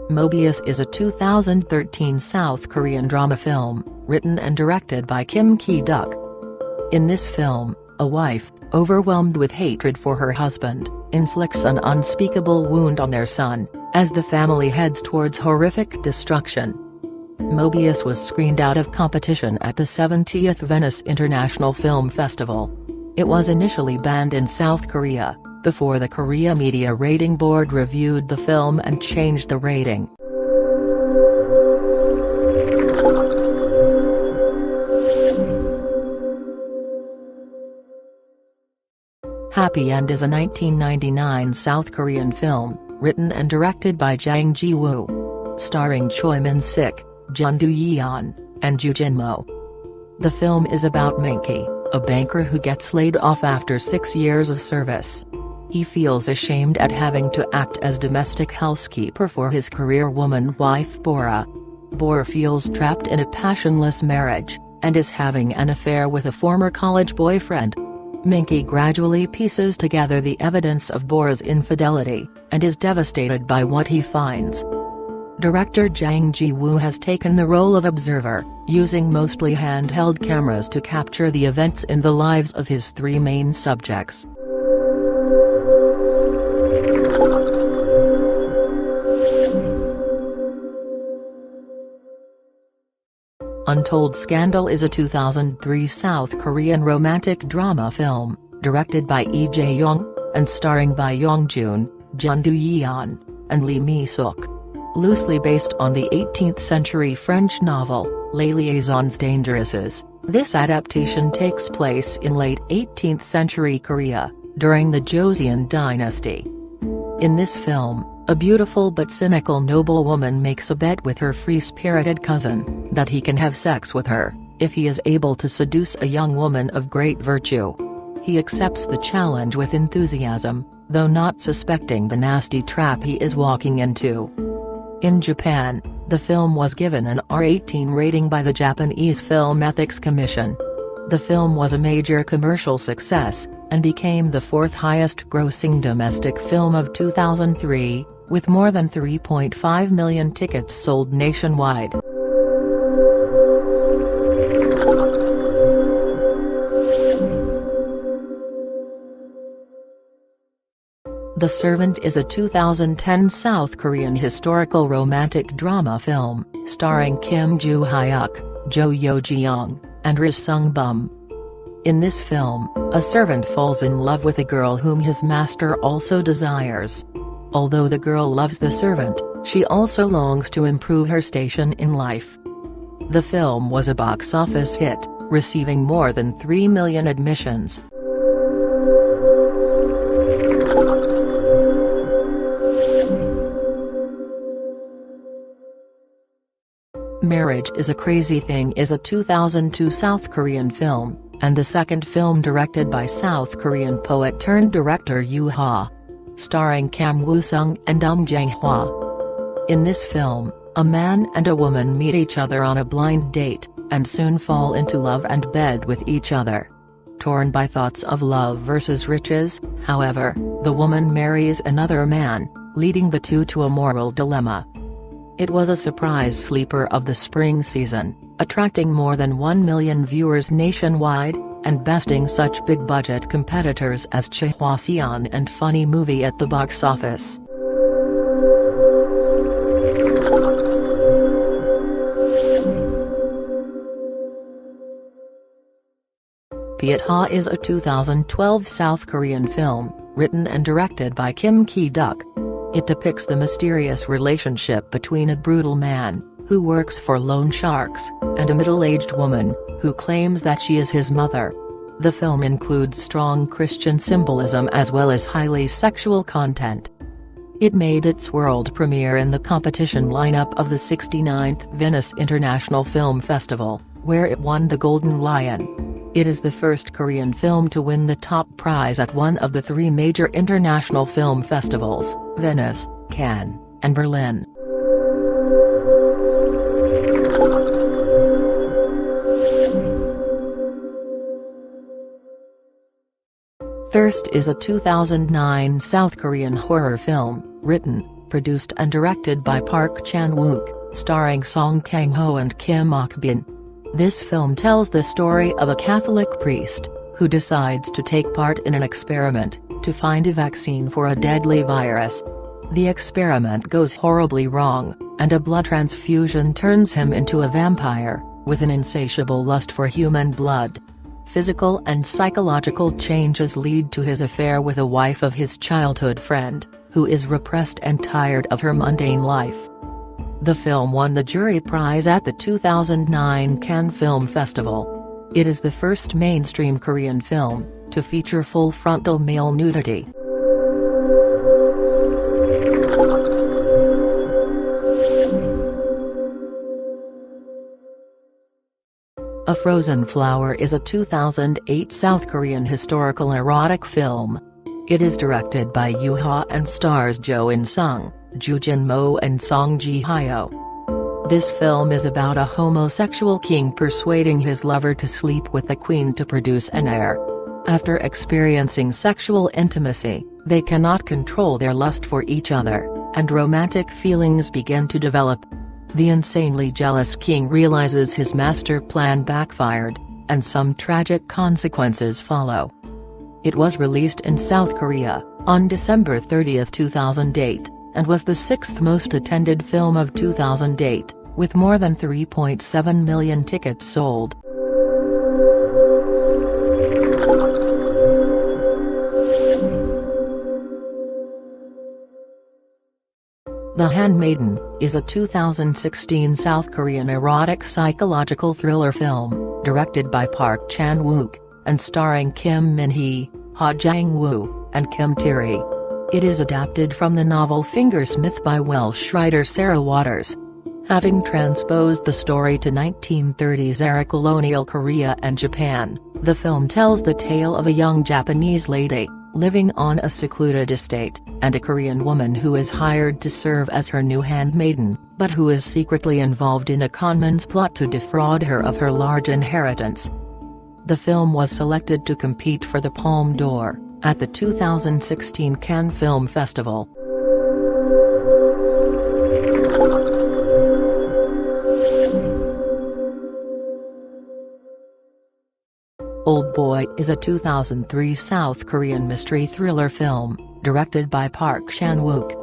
Mobius is a 2013 South Korean drama film, written and directed by Kim Ki-duk. In this film, a wife, overwhelmed with hatred for her husband, inflicts an unspeakable wound on their son, as the family heads towards horrific destruction. Mobius was screened out of competition at the 70th Venice International Film Festival. It was initially banned in South Korea, before the Korea Media Rating Board reviewed the film and changed the rating. Happy End is a 1999 South Korean film, written and directed by Jang Ji-woo. Starring Choi Min-sik, Jun Do-yeon, and Joo Jin-mo. The film is about Minky, a banker who gets laid off after 6 years of service. He feels ashamed at having to act as domestic housekeeper for his career woman wife Bora. Bora feels trapped in a passionless marriage, and is having an affair with a former college boyfriend. Minky gradually pieces together the evidence of Bora's infidelity, and is devastated by what he finds. Director Jang Ji-woo has taken the role of observer, using mostly handheld cameras to capture the events in the lives of his three main subjects. Untold Scandal is a 2003 South Korean romantic drama film, directed by Lee Jae-young, and starring Bae Young-joon, Jun Do-yeon, and Lee Mi-suk. Loosely based on the 18th-century French novel, Les Liaisons Dangereuses, this adaptation takes place in late 18th-century Korea, during the Joseon dynasty. In this film, a beautiful but cynical noblewoman makes a bet with her free-spirited cousin, that he can have sex with her, if he is able to seduce a young woman of great virtue. He accepts the challenge with enthusiasm, though not suspecting the nasty trap he is walking into. In Japan, the film was given an R18 rating by the Japanese Film Ethics Commission. The film was a major commercial success, and became the fourth highest-grossing domestic film of 2003, with more than 3.5 million tickets sold nationwide. The Servant is a 2010 South Korean historical romantic drama film, starring Kim Joo-hyuk, Jo Yo-jeong, and Ri Sung-bum. In this film, a servant falls in love with a girl whom his master also desires. Although the girl loves the servant, she also longs to improve her station in life. The film was a box office hit, receiving more than 3 million admissions. Marriage is a Crazy Thing is a 2002 South Korean film, and the second film directed by South Korean poet-turned-director Yoo Ha. Starring Kam Woo-sung and Jang-hwa. In this film, a man and a woman meet each other on a blind date, and soon fall into love and bed with each other. Torn by thoughts of love versus riches, however, the woman marries another man, leading the two to a moral dilemma. It was a surprise sleeper of the spring season, attracting more than 1 million viewers nationwide, and besting such big-budget competitors as Chihwaseon and Funny Movie at the box office. Tidak HARUS is a 2012 South Korean film, written and directed by Kim Ki-duk. It depicts the mysterious relationship between a brutal man, who works for loan sharks, and a middle-aged woman, who claims that she is his mother. The film includes strong Christian symbolism as well as highly sexual content. It made its world premiere in the competition lineup of the 69th Venice International Film Festival, where it won the Golden Lion. It is the first Korean film to win the top prize at one of the three major international film festivals, Venice, Cannes, and Berlin. Thirst is a 2009 South Korean horror film, written, produced and directed by Park Chan-wook, starring Song Kang-ho and Kim Ok-bin. This film tells the story of a Catholic priest, who decides to take part in an experiment, to find a vaccine for a deadly virus. The experiment goes horribly wrong, and a blood transfusion turns him into a vampire, with an insatiable lust for human blood. Physical and psychological changes lead to his affair with a wife of his childhood friend, who is repressed and tired of her mundane life. The film won the jury prize at the 2009 Cannes Film Festival. It is the first mainstream Korean film to feature full frontal male nudity. A Frozen Flower is a 2008 South Korean historical erotic film. It is directed by Yoo Ha and stars Jo In-sung, Joo Jin-mo and Song Ji-hyo. This film is about a homosexual king persuading his lover to sleep with the queen to produce an heir. After experiencing sexual intimacy, they cannot control their lust for each other, and romantic feelings begin to develop. The insanely jealous king realizes his master plan backfired, and some tragic consequences follow. It was released in South Korea on December 30, 2008, and was the sixth most attended film of 2008, with more than 3.7 million tickets sold. The Handmaiden is a 2016 South Korean erotic psychological thriller film, directed by Park Chan-wook, and starring Kim Min-hee, Ha Jang-woo, and Kim Tae-ri. It is adapted from the novel Fingersmith by Welsh writer Sarah Waters. Having transposed the story to 1930s era colonial Korea and Japan, the film tells the tale of a young Japanese lady, living on a secluded estate, and a Korean woman who is hired to serve as her new handmaiden, but who is secretly involved in a conman's plot to defraud her of her large inheritance. The film was selected to compete for the Palme d'Or at the 2016 Cannes Film Festival. Old Boy is a 2003 South Korean mystery thriller film, directed by Park Chan-wook.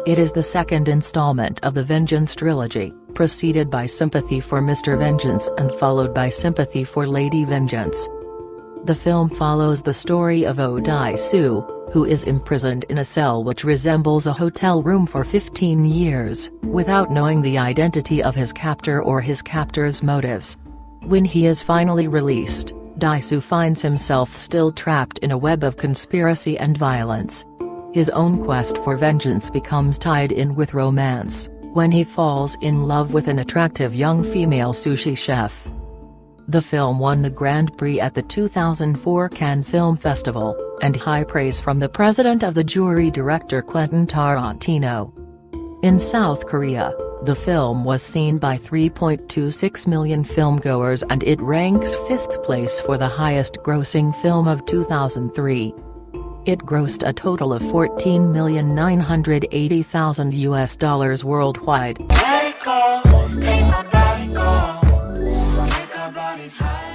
It is the second installment of the Vengeance trilogy, preceded by Sympathy for Mr. Vengeance and followed by Sympathy for Lady Vengeance. The film follows the story of Oh Dae-soo, who is imprisoned in a cell which resembles a hotel room for 15 years, without knowing the identity of his captor or his captor's motives. When he is finally released, Dae-soo finds himself still trapped in a web of conspiracy and violence. His own quest for vengeance becomes tied in with romance, when he falls in love with an attractive young female sushi chef. The film won the Grand Prix at the 2004 Cannes Film Festival, and high praise from the president of the jury, director Quentin Tarantino. In South Korea, the film was seen by 3.26 million filmgoers and it ranks 5th place for the highest-grossing film of 2003. It grossed a total of $14,980,000 US worldwide. Let it go, make my body go. Take our bodies high.